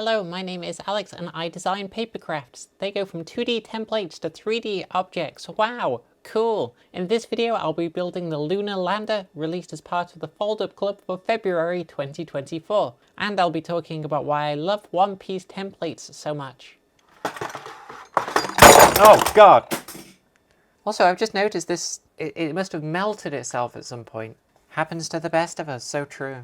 Hello, my name is Alex and I design papercrafts. They go from 2D templates to 3D objects. Wow, cool. In this video I'll be building the Lunar Lander, released as part of the Fold Up Club for February 2024. And I'll be talking about why I love one-piece templates so much. Oh god! Also, I've just noticed this, it must have melted itself at some point. Happens to the best of us, so true.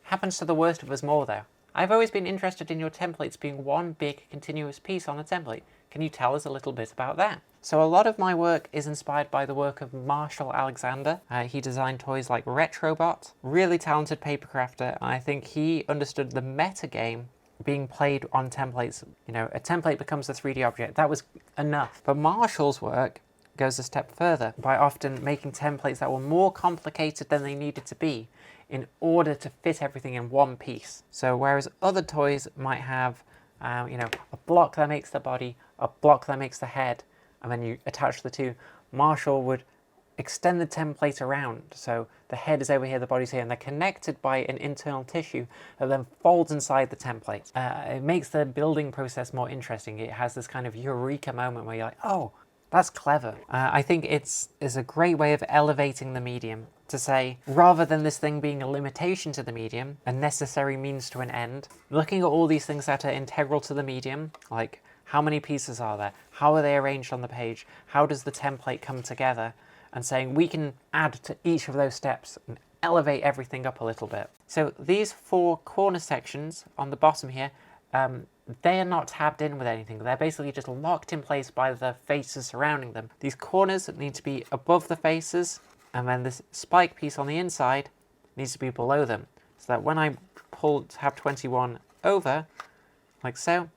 Happens to the worst of us more though. I've always been interested in your templates being one big continuous piece on a template. Can you tell us a little bit about that? So a lot of my work is inspired by the work of Marshall Alexander. He designed toys like Retrobot, really talented paper crafter. I think he understood the meta game being played on templates. You know, a template becomes a 3D object. That was enough. But Marshall's work goes a step further by often making templates that were more complicated than they needed to be in order to fit everything in one piece. So whereas other toys might have, you know, a block that makes the body, a block that makes the head, and then you attach the two, Marshall would extend the template around. So the head is over here, the body's here, and they're connected by an internal tissue that then folds inside the template. It makes the building process more interesting. It has this kind of eureka moment where you're like, oh, that's clever. I think it's a great way of elevating the medium to say, rather than this thing being a limitation to the medium, a necessary means to an end, looking at all these things that are integral to the medium, like how many pieces are there, how are they arranged on the page, how does the template come together, and saying we can add to each of those steps and elevate everything up a little bit. So these four corner sections on the bottom here, they are not tabbed in with anything. They're basically just locked in place by the faces surrounding them. These corners need to be above the faces, and then this spike piece on the inside needs to be below them, so that when I pull tab 21 over, like so,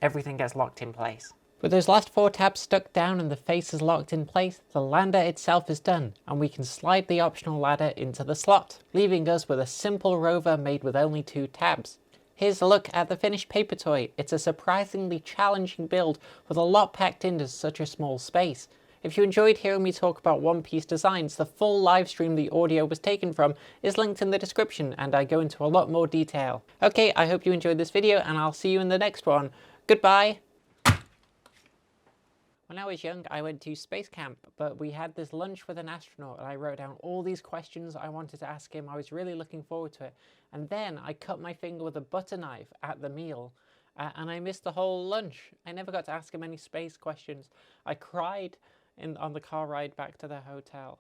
everything gets locked in place. With those last four tabs stuck down and the faces locked in place, the lander itself is done, and we can slide the optional ladder into the slot, leaving us with a simple rover made with only 2 tabs. Here's a look at the finished paper toy. It's a surprisingly challenging build with a lot packed into such a small space. If you enjoyed hearing me talk about one-piece designs, the full live stream the audio was taken from is linked in the description, and I go into a lot more detail. Okay, I hope you enjoyed this video, and I'll see you in the next one. Goodbye! When I was young, I went to space camp, but we had this lunch with an astronaut, and I wrote down all these questions I wanted to ask him. I was really looking forward to it. And then I cut my finger with a butter knife at the meal, and I missed the whole lunch. I never got to ask him any space questions. I cried on the car ride back to the hotel.